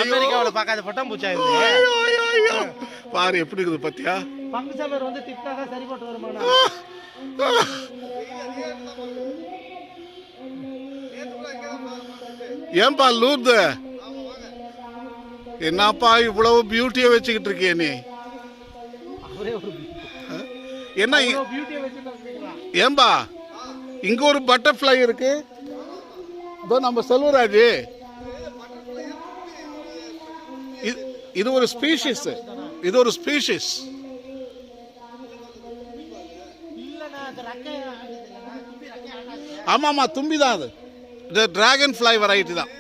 அமெரிக்காவுல பார்க்காத பட்டாம்பூச்சா இது. பாரு எப்படி இருக்குது பத்தியா. பங்கு சமையல் வந்து திட்டாக சரிபட்டு வருமானா. ஏன்பா லூர்து என்னப்பா இவ்வளவு பியூட்டியை வச்சுக்கிட்டு இருக்கிய நீ? என்ன ஏன்பா இங்க ஒரு பட்டர்ஃப்ளை இருக்கு. நம்ம செல்வராஜ் இது ஒரு ஸ்பீஷிஸ். இது ஒரு ஸ்பீஷிஸ். ஆமாமா தும்பி தான் அது. டிராகன் ஃப்ளை வெரைட்டி தான்.